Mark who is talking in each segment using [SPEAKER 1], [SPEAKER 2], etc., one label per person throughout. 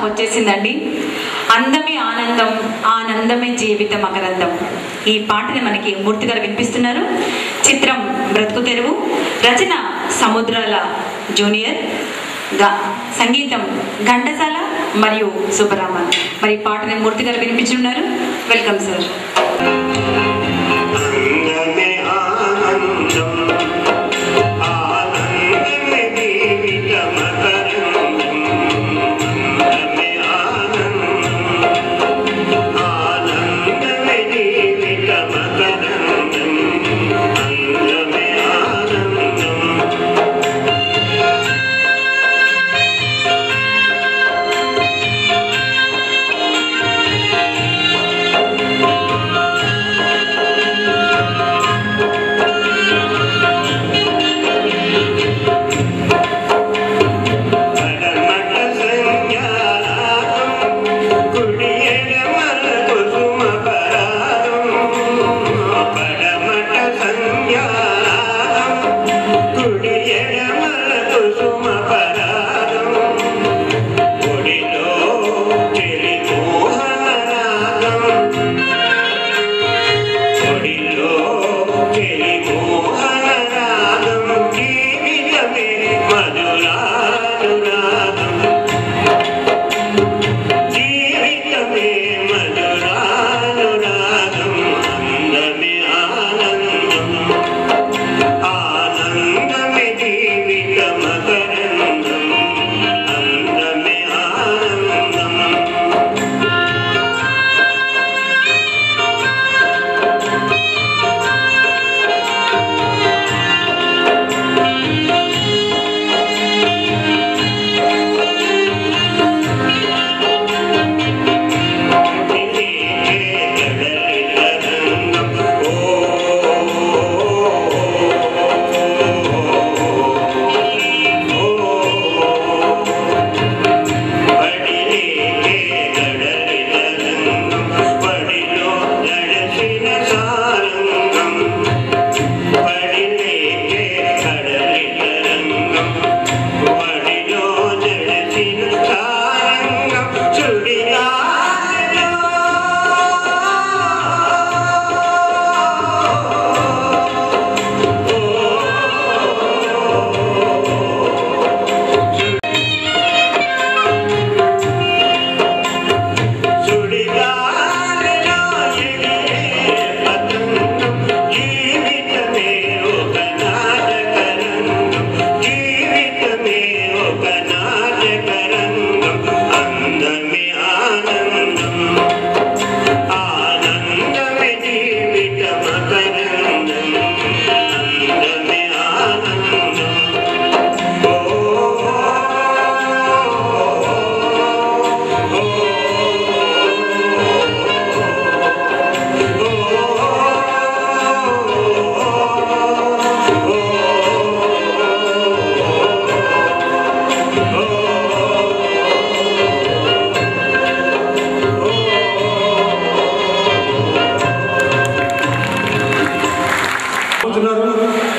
[SPEAKER 1] వచ్చేసిందండి. అందమే ఆనందం, ఆనందమే జీవిత మకరందం. ఈ పాటని మనకి మూర్తి గారు వినిపిస్తున్నారు. చిత్రం బ్రతుకు తెరువు, రచన సముద్రాల జూనియర్, సంగీతం ఘంటసాల మరియు సుబ్బరామన్. మరి పాటని మూర్తి గారు వినిపించున్నారు. Welcome sir.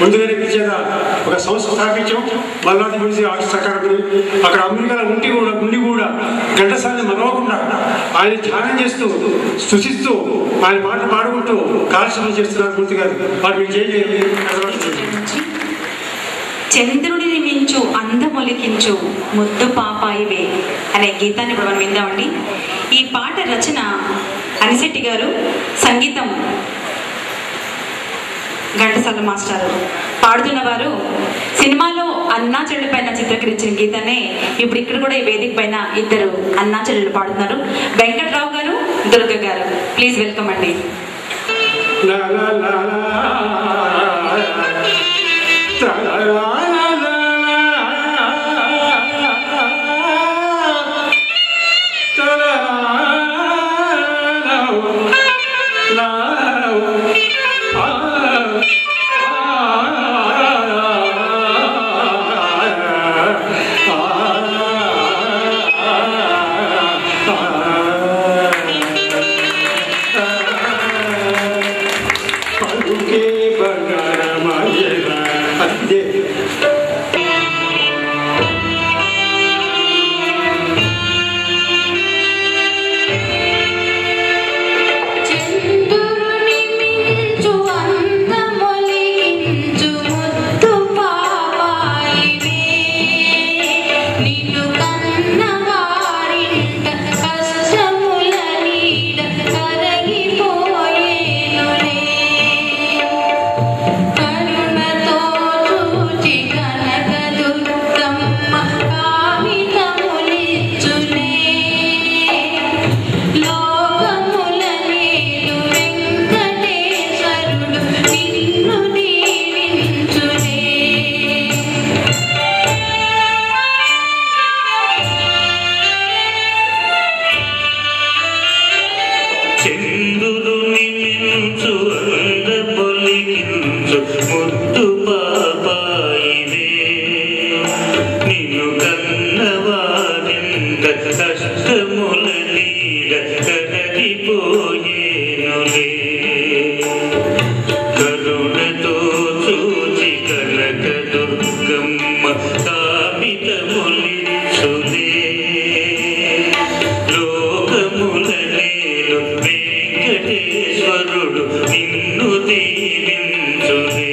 [SPEAKER 2] ముందుగానే పిలిచేద ఒక సంస్థ స్థాపించాం. మల్లాది గురించి ఆవిష్కారకులు అక్కడ అమెరికాలో ఉండి కూడా ఘంటసాలని మరవకుండా ఆయన ధ్యానం చేస్తూ స్తుతిస్తూ ఆయన పాటలు పాడుకుంటూ కార్యక్రమం చేస్తున్నారు మూర్తి గారు. వారు మీకు చేయాలి.
[SPEAKER 1] చంద్రుడిని మించు అందమొలికించు ముద్దు పాపాయివే అనే గీతాన్ని ఇప్పుడు మనం విందామండి. ఈ పాట రచన అనిశెట్టి గారు, సంగీతం ఘంటసాల మాస్టారు. పాడుతున్న వారు సినిమాలో అన్నా చెల్లెల పైన చిత్రీకరించిన గీతాన్ని ఇప్పుడు ఇక్కడ కూడా ఈ వేదిక పైన ఇద్దరు అన్నా చెల్లెలు పాడుతున్నారు. వెంకట్రావు గారు, దుర్గ గారు. ప్లీజ్ వెల్కమ్ అండి.
[SPEAKER 3] నిన్ను కన్నవారింత కష్టముల నీల కరగిపోయేనులే కరుణతో చూచి కనక దుర్గమ్మ కామితములిచ్చులే లోకముల నేలు వెంకటేశ్వరుడు నిన్ను దీవించులే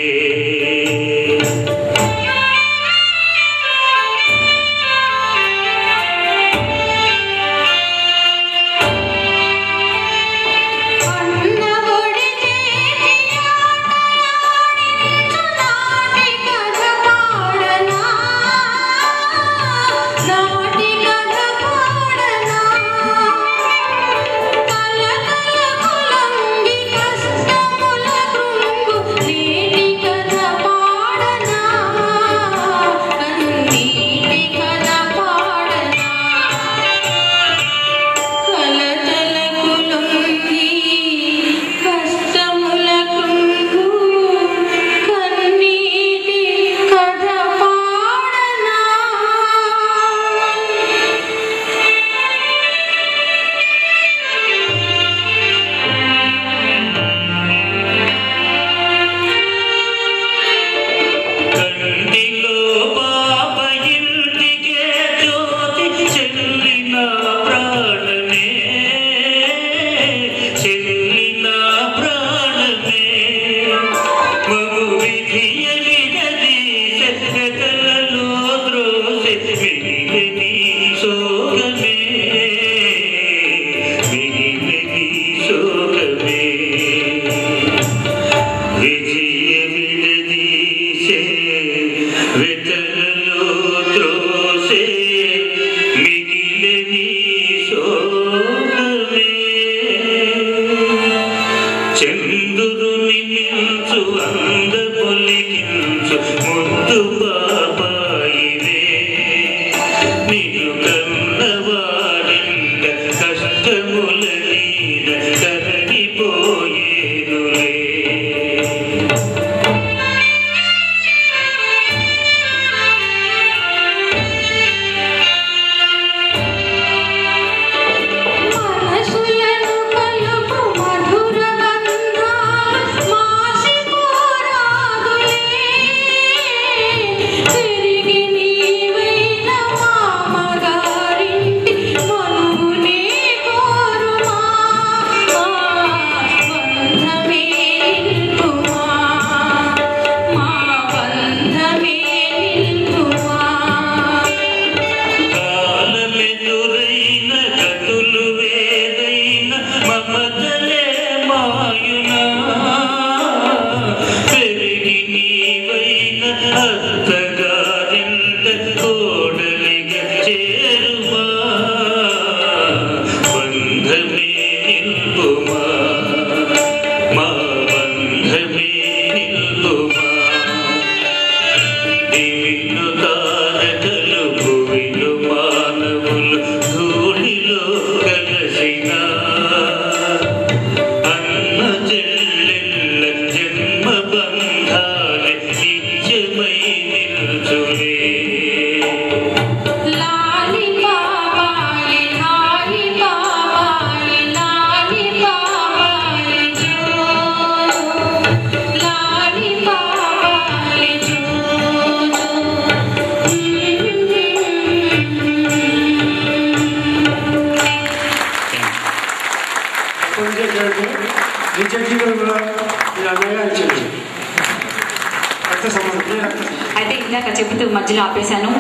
[SPEAKER 1] అయితే ఇందాక చెబుతూ మధ్యలో ఆపేశాను.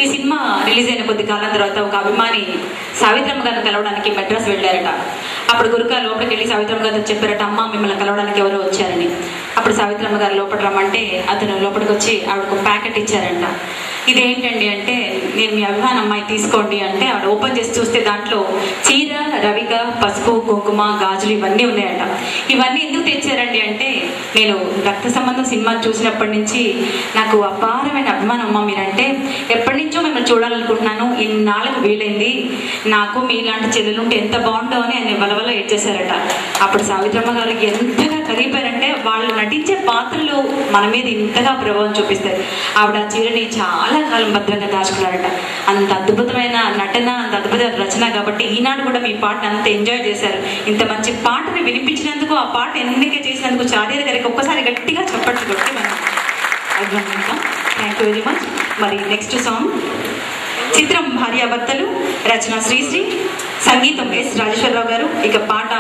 [SPEAKER 1] ఈ సినిమా రిలీజ్ అయిన కొద్ది కాలం తర్వాత ఒక అభిమాని సావిత్రమ్మ గారిని కలవడానికి మెడ్రాస్ వెళ్ళారట. అప్పుడు గురుగారు లోపలికి వెళ్ళి సావిత్రమ్మ గారితో చెప్పారట, అమ్మ మిమ్మల్ని కలవడానికి ఎవరో వచ్చారని. అప్పుడు సావిత్రమ్మ గారు లోపల రమ్మంటే అతను లోపలికి వచ్చి ఆవిడకు ప్యాకెట్ ఇచ్చారంట. ఇదేంటండి అంటే, నేను మీ అభిమాన అమ్మాయి తీసుకోండి అంటే ఆవిడ ఓపెన్ చేసి చూస్తే దాంట్లో చీర, రవిక, పసుపు, కుంకుమ, గాజులు ఇవన్నీ ఉన్నాయట. ఇవన్నీ ఎందుకు తెచ్చారండి అంటే, నేను రక్త సంబంధం సినిమా చూసినప్పటి నుంచి నాకు అపారమైన అభిమానం అమ్మ మీరంటే. ఎప్పటి నుంచో మిమ్మల్ని చూడాలనుకుంటున్నాను, ఇన్నాళ్ళకు వీలైంది, నాకు మీలాంటి చెల్లెలు ఉంటే ఎంత బాగుంటావు అని ఆయన వలవల ఏడ్చేశారట. అప్పుడు సావిత్రమ్మ గారు ఎంతగా కరిగిపోయారంటే వాళ్ళు నటించే పాత్రలు మన మీద ఇంతగా ప్రభావం చూపిస్తాయి. ఆవిడ ఆ చీరని చాలా కాలం భద్రంగా దాచుకున్నారట. అంత అద్భుతమైన నటన, అంత అద్భుతమైన రచన కాబట్టి ఈనాడు కూడా మీ పాటను అంత ఎంజాయ్ చేశారు. ఇంత మంచి పాటను వినిపించినందుకు, ఆ పాట ఎన్నిక చేసినందుకు చార్య గారికి ఒక్కసారి గట్టిగా చప్పట్లు కొట్టి మనం అభినందిస్తాం. Thank you very much. మరి నెక్స్ట్ సాంగ్ చిత్రం భార్యాభర్తలు, రచన శ్రీశ్రీ, సంగీతం ఎస్ రాజేశ్వరరావు గారు. ఇక పాట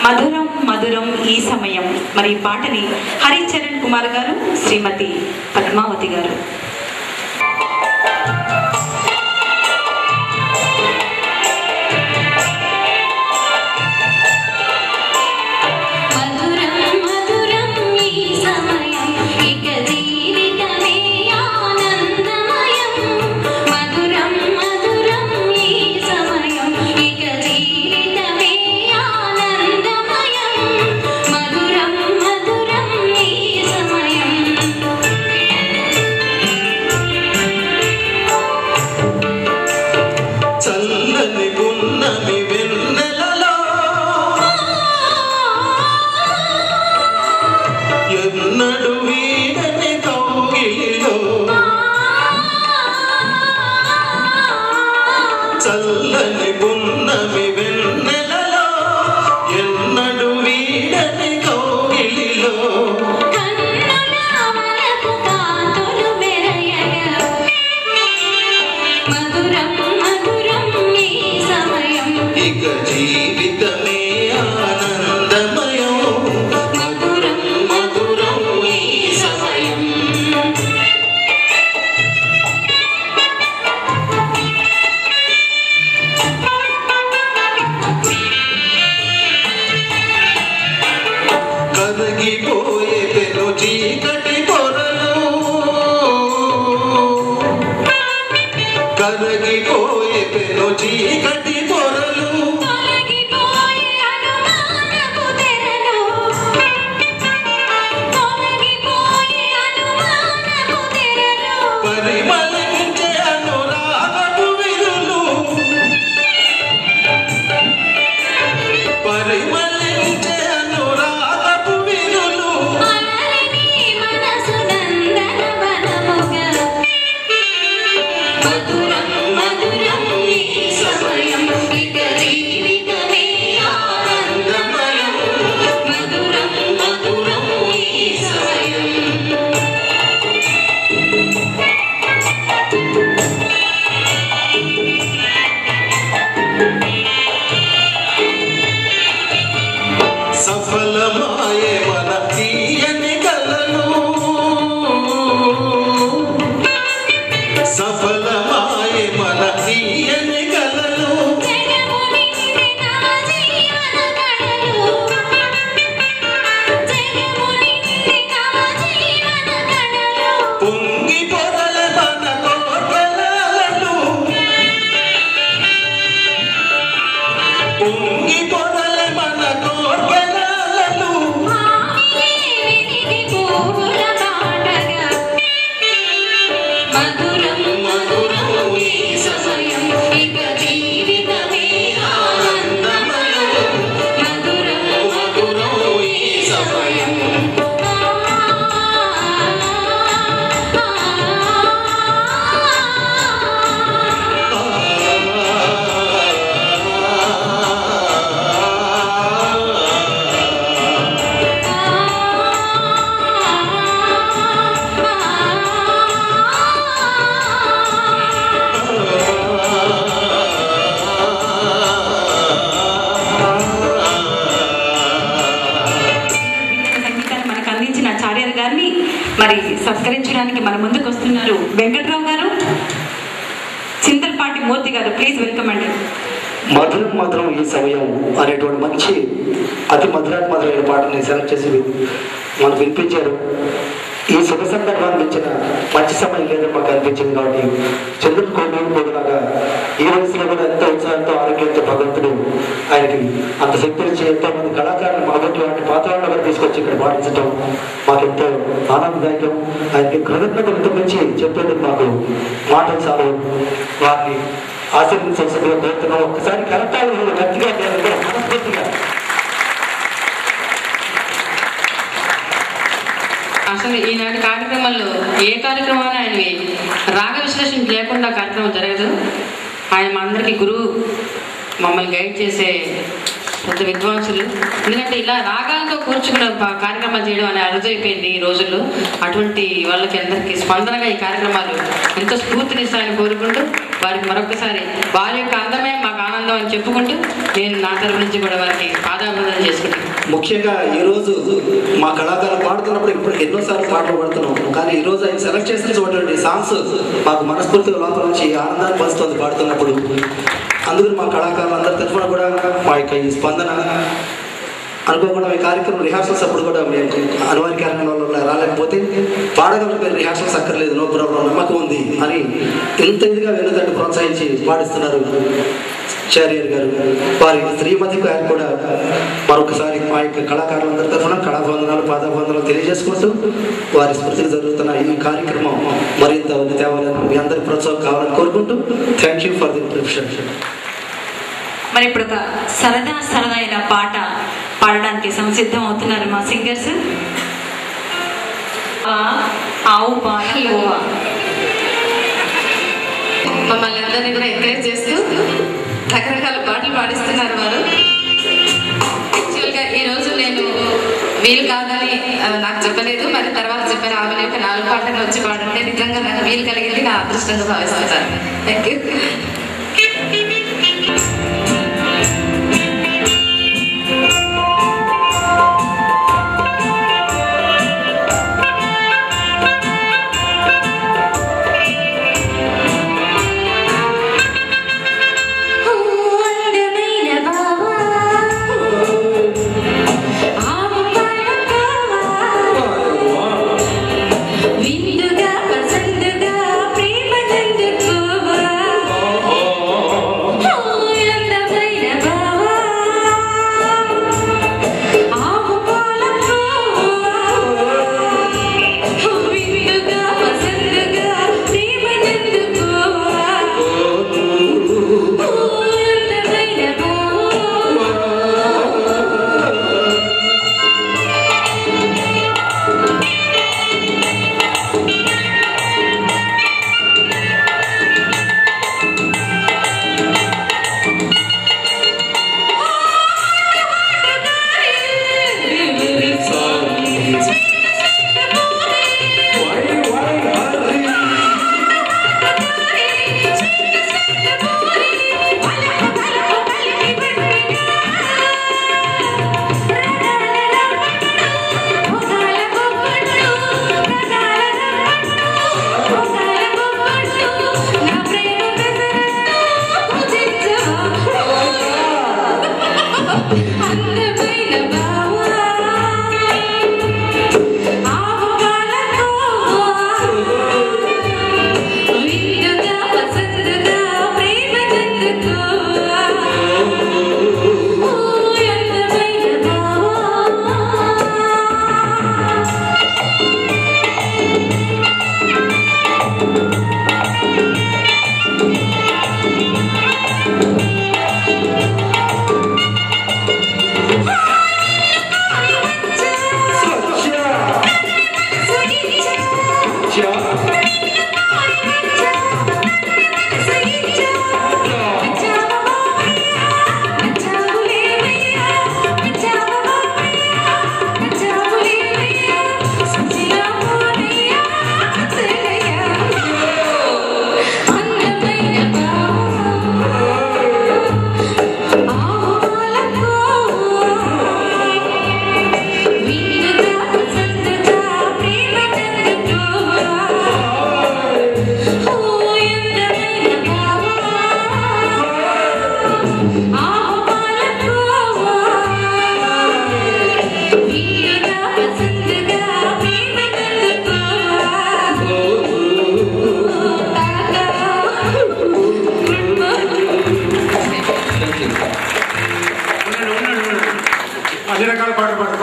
[SPEAKER 1] మధురం మధురం ఈ సమయం. మరి ఈ పాటని హరిచరణ్ కుమార్ గారు, శ్రీమతి పద్మావతి గారు. మరి సత్కరించడానికి మన ముందుకు వస్తున్నారు వెంకట్రావు గారు, చింతలపాటి మూర్తి గారు. ప్లీజ్ వెల్కమ్ అండి.
[SPEAKER 4] మధురం మధురం ఈ సమయం అనేటువంటి మంచి అతి మధురాత్మధురైన పాటని సెలెక్ట్ చేసి మనకు వినిపించారు. ఈ శుభ సందర్భాన్ని ఇచ్చిన మంచి సమయం లేదని మాకు అనిపించింది. కాబట్టి చంద్రుడు కోటి లాగా ఈ వయసులో కూడా ఎంతో ఉత్సాహంతో ఆరోగ్యంతో భగవంతుడు ఆయనకి అంత శక్తి నుంచి ఎంతో మంది కళాకారులు మాబట్టి వాటి పాత్రలను తీసుకొచ్చి ఇక్కడ పాటించడం మాకెంతో ఆనందదాయకం. ఆయనకి కృతజ్ఞతలతో నుంచి చెప్పేందుకు మాకు మాటలు చాలు. వారిని ఆశీర్వదించవలసిందిగా కోరుతున్నాం. ఒక్కసారి కళాకారులు గట్టిగా మనస్ఫూర్తిగా
[SPEAKER 5] అసలు ఈనాటి కార్యక్రమాల్లో ఏ కార్యక్రమాన్ని ఆయనవి రాగ విశ్లేషణ లేకుండా కార్యక్రమం జరగదు. ఆయన మా అందరికీ గురువు, మమ్మల్ని గైడ్ చేసే పెద్ద విద్వాంసులు. ఎందుకంటే ఇలా రాగాలతో కూర్చుకున్న కార్యక్రమాలు చేయడం అనేది అరుదైపోయింది ఈ రోజుల్లో. అటువంటి వాళ్ళకి అందరికీ స్పందనగా ఈ కార్యక్రమాలు ఎంతో స్ఫూర్తినిస్తాయని కోరుకుంటూ వారికి మరొకసారి వారి యొక్క అందమే మాకు ఆనందం అని చెప్పుకుంటూ నేను నా తరపు నుంచి కూడా వారికి పాదాభివందన చేసుకుంటాను.
[SPEAKER 4] ముఖ్యంగా ఈరోజు మా కళాకారులు పాడుతున్నప్పుడు ఇప్పుడు ఎన్నోసార్లు పాటలు పాడుతున్నాం, కానీ ఈరోజు ఆయన సెలెక్ట్ చేసిన చూడండి సాంగ్స్ మాకు మనస్ఫూర్తిగా లోపల నుంచి ఆనందాన్ని పంచుతుంది పాడుతున్నప్పుడు. అందుకని మా కళాకారులు అందరి తరఫున కూడా మా యొక్క ఈ స్పందన అనుకోకుండా ఈ కార్యక్రమం రిహార్సల్స్ అప్పుడు కూడా మేము అనివార్య కారణాల వల్ల రాలేకపోతే పాడగల పేరు రిహార్సల్స్ అక్కర్లేదు, నో ప్రాబ్లం, నమ్మకం ఉంది అని ఎంత ఇదిగా వెనుదండి ప్రోత్సహించి పాడిస్తున్నారు చారియర్ గారు. వారి శ్రీమతి గారు కూడా మరొకసారి మా యొక్క కళాకారులందరి తరఫున కళాబంధనాలు పాదాబంధనాలు తెలియజేసుకుంటూ వారి స్మృతికి జరుగుతున్న ఈ కార్యక్రమం మరింత తేవాలని మీ అందరి ప్రోత్సాహం కావాలని కోరుకుంటూ thank you for the introduction.
[SPEAKER 1] మరి ఇప్పుడు ఒక సరదా అయిన పాట పాడడానికి సంసిద్ధం అవుతున్నారు మా సింగర్స్. ఆవు పాల
[SPEAKER 5] మమ్మల్ని అందరినీ కూడా ఎంకరేజ్ చేస్తూ రకరకాల పాటలు పాడిస్తున్నారు వారు. యాక్చువల్గా ఈరోజు నేను వీలు కాదని నాకు చెప్పలేదు, మరి తర్వాత చెప్పాను ఆమె యొక్క 4 పాటలు వచ్చి పాడంటే నిజంగా నాకు వీలు కలిగింది, నా అదృష్టంగా భావిస్తాను. Thank you.
[SPEAKER 6] విందుగా వసంతగా ప్రేమ నందుకోవా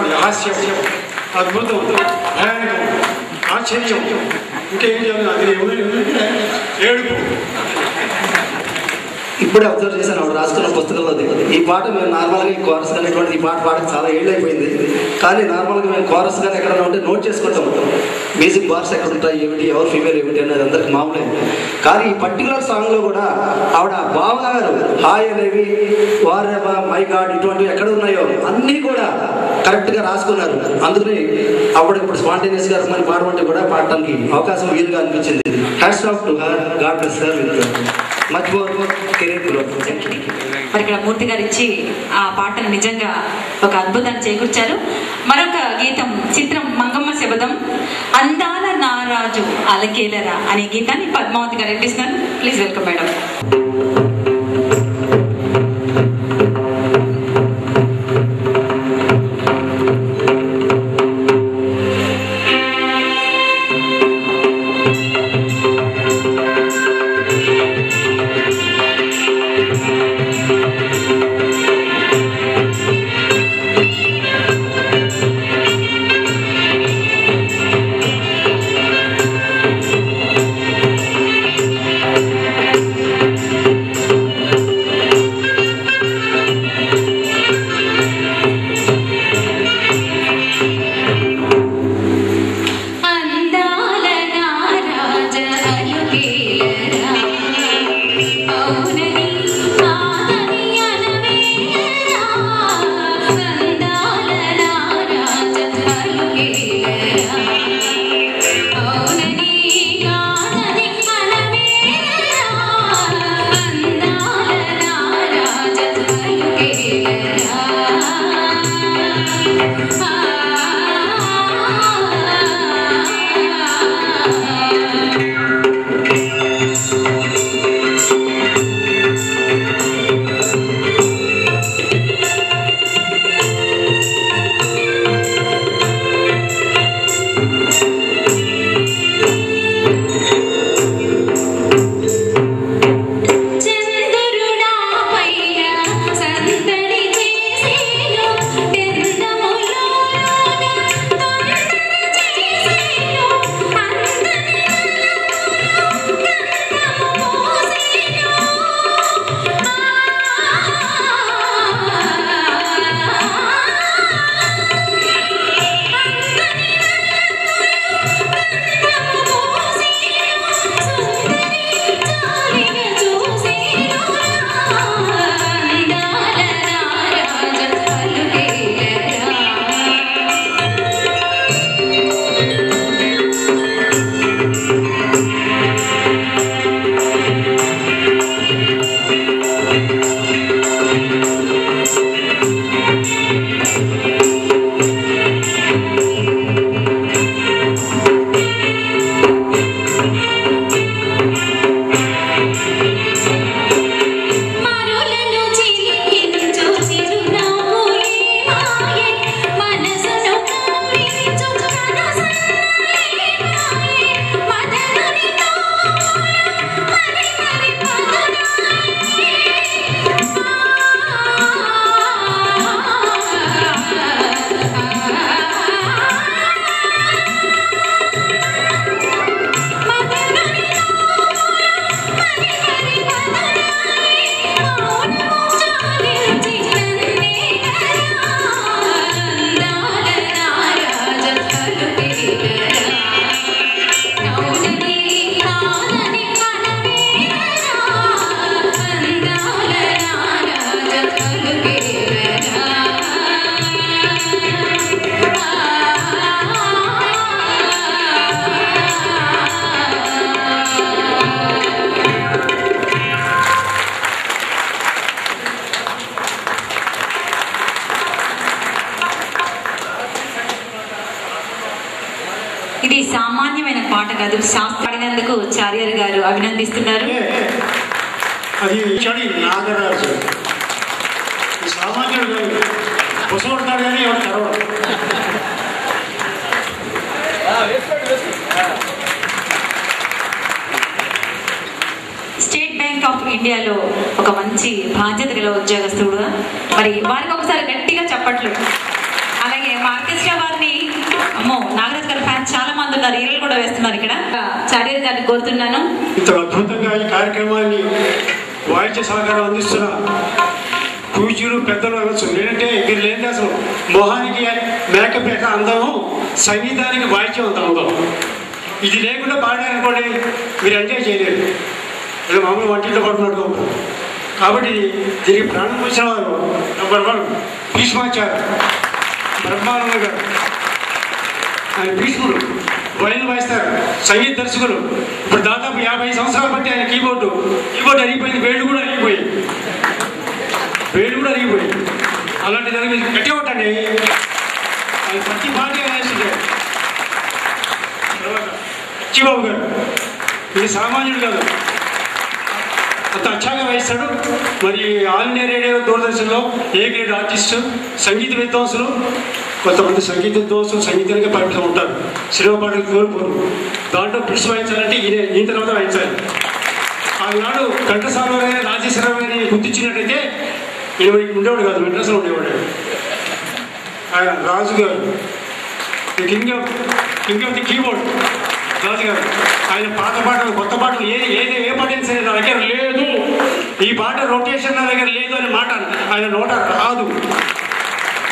[SPEAKER 2] కనపడదు. హాస్యం, అద్భుతం, భయానకం, ఆశ్చర్యం, ఇంకేం చేయాలి అది ఏడుపు.
[SPEAKER 4] ఇప్పుడే అబ్జర్వ్ చేశాను ఆవిడ రాసుకున్న పుస్తకంలో. ఈ పాట మేము నార్మల్గా ఈ కోరస్ అనేటువంటి ఈ పాట పాడక చాలా ఏళ్ళు అయిపోయింది. కానీ నార్మల్గా మేము కోరస్ కానీ ఎక్కడైనా ఉంటే నోట్ చేసుకుంటాం, మ్యూజిక్ బార్స్ ఎక్కడ ఉంటాయి, ఏమిటి, ఎవరు ఫీమేల్ ఏమిటి అనేది అందరికి మామూలే. కానీ ఈ పర్టికులర్ సాంగ్లో కూడా ఆవిడ బావగారు హాయ్ అనేవి, వారెవా, మై గాడ్ ఇటువంటివి ఎక్కడ ఉన్నాయో అన్నీ కూడా కరెక్ట్గా రాసుకున్నారు. అందుకని అప్పుడప్పుడు స్పాంటేనియస్గా మన పాడమంటే కూడా పాడటానికి అవకాశం వీలుగా అనిపించింది. Hats off to her, God bless her with much more career growth.
[SPEAKER 1] మరి ఇక్కడ మూర్తి గారు ఇచ్చి ఆ పాటను నిజంగా ఒక అద్భుతాన్ని చేకూర్చారు. మరొక గీతం చిత్రం మంగమ్మ శబదం అందాల నారాజు అలకేలరా అనే గీతాన్ని పద్మావతి గారు వినిపిస్తున్నారు. Please welcome madam. ఇది సామాన్యమైన పాట కాదు, శాస్త్రాడినందుకు చార్యర్ గారు అభినందిస్తున్నారు.
[SPEAKER 2] అది చడి నాగరాజు సామాన్యుడు పొసగొడతాడు కానీ ఎవరు తెరవడు.
[SPEAKER 1] స్టేట్ బ్యాంక్ ఆఫ్ ఇండియాలో ఒక మంచి బాధ్యత గల ఉద్యోగస్తుడుగా మరి వారికి ఒకసారి గట్టిగా చెప్పట్లు. అలాగే మా వారిని అమ్మో నాగరాజ్ గారి ఫ్యాన్స్ చాలా మంది ఉన్నారు, ఈళ్ళు కూడా వేస్తున్నారు ఇక్కడ. చార్యర్ గారిని కోరుతున్నాను.
[SPEAKER 2] ఇంత అద్భుతంగా ఈ కార్యక్రమాన్ని వాయిద్య సహకారం అందిస్తున్న పూజ్యులు పెద్దలు అనొచ్చు. ఏంటంటే మీరు లేని అసలు మొహానికి మేకప్ ఎట్లా అందము, సంగీతానికి వాయిద్యం అంత అందం. ఇది లేకుండా పాడారనుకోండి మీరు ఎంజాయ్ చేయలేరు, ఇలా మామూలు వంటింట్లో పడుతున్నట్టు ఉంటుంది. కాబట్టి దీనికి ప్రాణం పోసిన వారు నెంబర్ 1 భీష్మాచార్య బ్రహ్మానంద గారు. ఆయన భీష్ముడు, వైలిన్ వాయిస్తారు, సంగీత దర్శకులు. ఇప్పుడు దాదాపు 50 సంవత్సరాలు బట్టి ఆయన కీబోర్డు అరిగిపోయింది, వేళ్ళు కూడా అరిగిపోయింది. అలాంటి దానికి గట్టిగా ఉంటాండి. ఆయన ప్రతి పాట వేస్తుంటారు. తర్వాత చిబాబు గారు, ఇది సామాన్యుడు కాదు, అంత అచ్చాగా వేస్తాడు. మరి ఆల్ ఇండియా రేడియో దూరదర్శన్లో ఏ గ్రేడ్ ఆర్టిస్టు, సంగీత విద్వాంసులు. కొంతమంది సంగీత విద్వాంసులు సంగీతానికి పరిమితం ఉంటారు, సినిమా పాటలు కోల్పోరు. దాంట్లో పిలిచి వాయించాలంటే ఈయన తర్వాత వాయించాలి. ఆనాడు ఘంటసాల గారి రాజేశ్వరరావు గారిని గుర్తించినట్టయితే ఈయన ఉండేవాడు కాదు, మెడ్రాస్లో ఉండేవాడు. ఆయన రాజు గారు, కింగ్ ఆఫ్ ది కీబోర్డ్ రాజు గారు. ఆయన పాత పాటలు కొత్త పాటలు ఏ పాట అయినా సరే నా దగ్గర లేదు, ఈ పాట రొటేషన్ నా దగ్గర లేదు అనే మాట ఆయన నోట రాదు.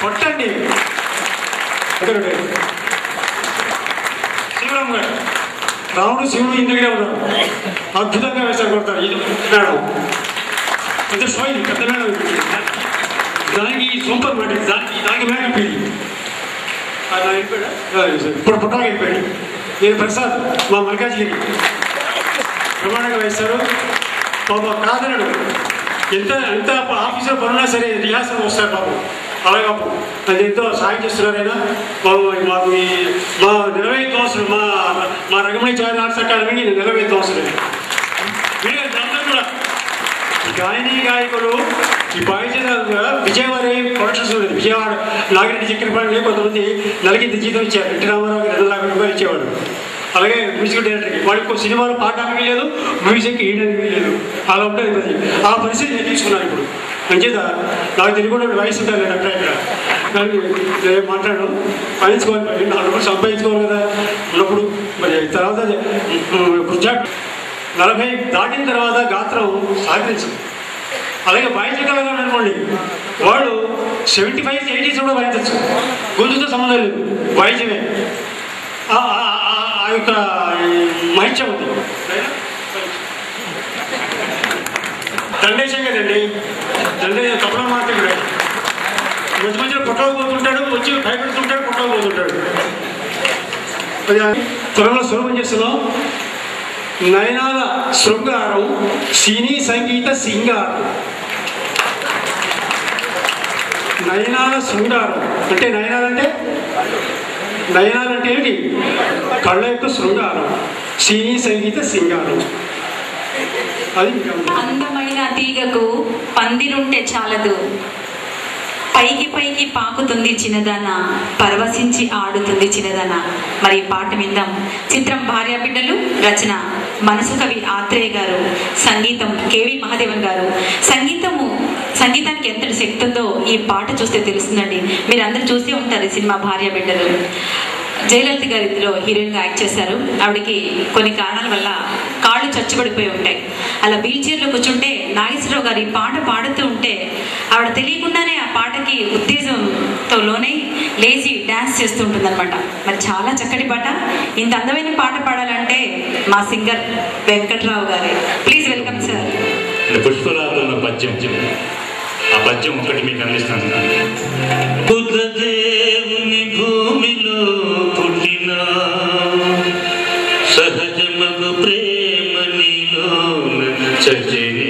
[SPEAKER 2] కొట్టండి. శివరామ్ గారు, రాముడు శివుడు ఇంటి దగ్గరే ఉన్నారు, అద్భుతంగా వేశారు, కొడతారు. ఇది మేడం పెద్ద స్వైల్, పెద్ద మేడం. దానికి సూపర్ మాట, దానికి మేడం పీడి ఇప్పుడు పుట్టాగా వెళ్ళిపోయాడు. నేను ప్రసాద్ మా మల్కాజ్గిరి ప్రమాణంగా వేస్తారు. పాపం కాదనడు, ఎంత ఆఫీసులో పనున్నా సరే రిహార్సల్ వస్తారు పాపం. అలాగే అది ఎంతో సాయం చేస్తున్నారైనా బాబు. మాకు మా 40 విద్వాంసులు, మా రంగమణి చారి ఆర్ట్స్ అకాడమీ 40 విద్వాంసులు. వీళ్ళందరూ కూడా గాయని గాయకులు ఈ బాధ్యతగా విజయవాడ ప్రొడక్షన్స్ ఉండేది. విజయవాడ నాగిరెడ్డి చక్రపాణి కొంతమంది నెలకింత జీతం ఇచ్చారు. ఎన్టీ రామారావు 2 లక్షల రూపాయలు ఇచ్చేవాడు. అలాగే మ్యూజిక్ డైరెక్టర్కి వాళ్ళకి సినిమాలు పాడడానికి లేదు, మ్యూజిక్ వేయడానికి లేదు. అలా ఉంటుంది. ఆ పరిస్థితి నేను తీసుకున్నాను. ఇప్పుడు మంచిదా నాకు తెలియకుండా వయసు ఉంటాను నేను అక్కడ ఇక్కడ. కానీ నేను మాట్లాడడం పయించుకోవాలి, 4 రూపాయలు సంపాదించుకోవాలి కదా ఉన్నప్పుడు. మరి తర్వాత 40 దాటిన తర్వాత గాత్రం సహకరించదు. అలాగే వాయించగలగా అనుకోండి, వాడు 75, 80s కూడా వాయించచ్చు, గొంతుతో సంబంధం లేదు, వాయిద్యమే ఆ యొక్క మహిత్యం ఉంది. దండేశం కదండి, కపల మాత్రమే. మధ్యలో పుట్టకు పోతుంటాడు, వచ్చి భయపెడుతుంటాడు, పుట్టకు పోతుంటాడు. త్వరలో స్వరూపం చేస్తున్నాం. నయనాల శృంగారం, సినీ సంగీత సింగారం. నయనాల శృంగారం అంటే నయనాలంటే ఏంటి? కళ్ళ యొక్క శృంగారం, సినీ సంగీత సింగారం. అది
[SPEAKER 1] అందమైన తీగకు పందిరుంటే చాలదు, పైకి పాకుతుంది చిన్నదాన, పరవశించి ఆడుతుంది చిన్నదాన. మరి ఈ పాట విందాం. చిత్రం భార్యాబిడ్డలు, రచన మనసు కవి ఆత్రేయ గారు, సంగీతం కేవి మహాదేవన్ గారు. సంగీతానికి ఎంతటి శక్తి ఉందో ఈ పాట చూస్తే తెలుస్తుందండి. మీరు అందరూ చూసే ఉంటారు ఈ సినిమా భార్యాబిడ్డలు. జయలలిత గారు ఇందులో హీరోయిన్గా యాక్ట్ చేశారు. ఆవిడకి కొన్ని కారణాల వల్ల కాళ్ళు చచ్చుబడిపోయి ఉంటాయి. అలా వీల్ చైర్లో కూర్చుంటే నాగేశ్వరరావు గారు ఈ పాట పాడుతూ ఉంటే ఆవిడ తెలియకుండానే ఆ పాటకి ఉత్తేజంతో లోనై లేచి డ్యాన్స్ చేస్తూ ఉంటుందన్నమాట. మరి చాలా చక్కటి పాట. ఇంత అందమైన పాట పాడాలంటే మా సింగర్ వెంకట్రావు గారే. Please welcome sir.
[SPEAKER 3] పుష్పరాతంలో పద్యం, ఆ పద్యం ఒకటి మీకు అందిస్తాను. బుద్ధదేవుని భూమిలో పుట్టిన సహజమగు ప్రేమ నీలో చచేమో,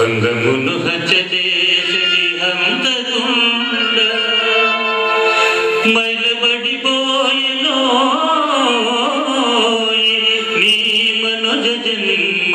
[SPEAKER 3] అందమును హచ్చచేసడి హంతకుండ మైలబడిపోయెనో నీ మనోజ జన్మ.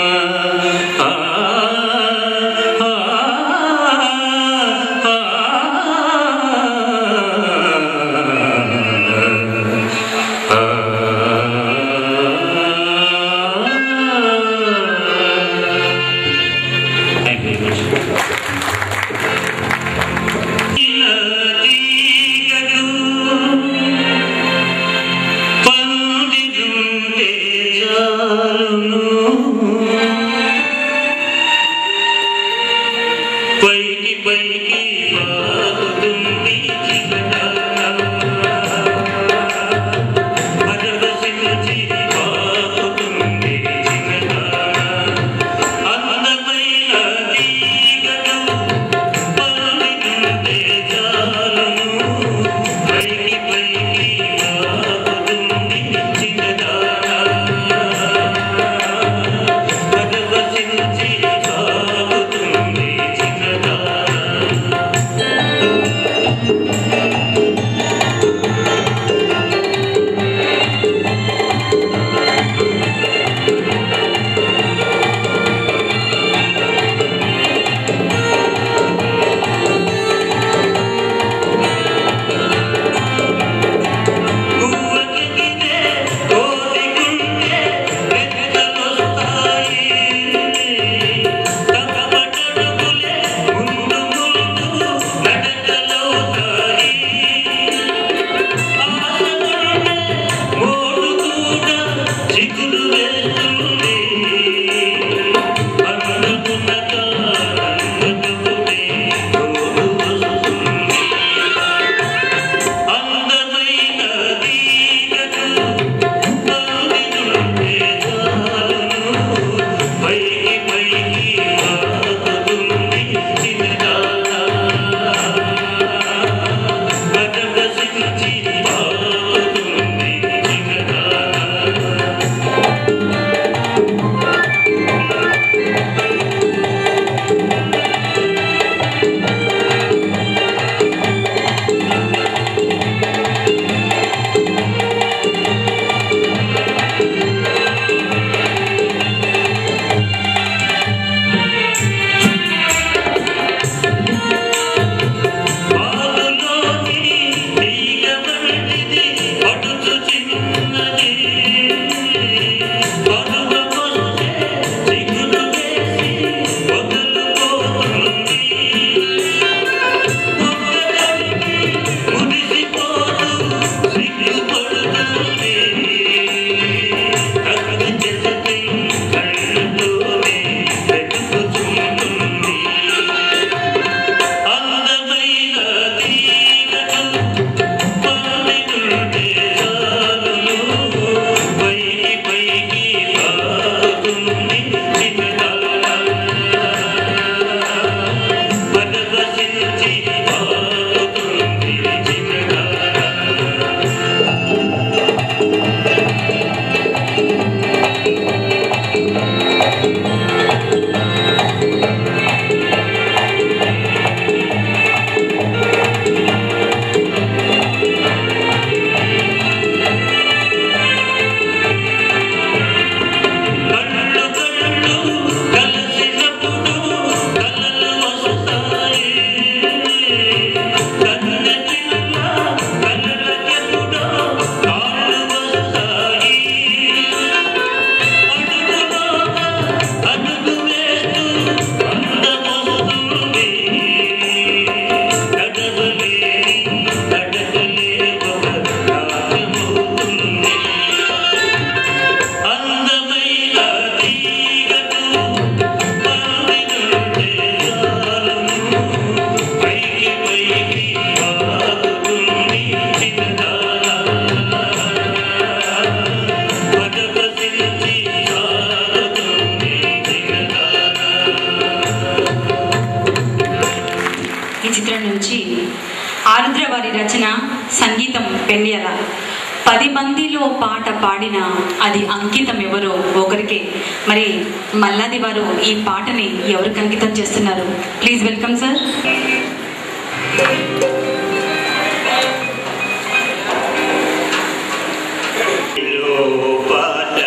[SPEAKER 1] ఆరుద్ర వారి రచన, సంగీతం పెండ్యాల. 10 మందిలో పాట పాడిన అది అంకితం ఎవరో ఒకరికే. మరి మల్లాది వారు ఈ పాటని ఎవరికి అంకితం చేస్తున్నారు? Please welcome sir.
[SPEAKER 3] పాట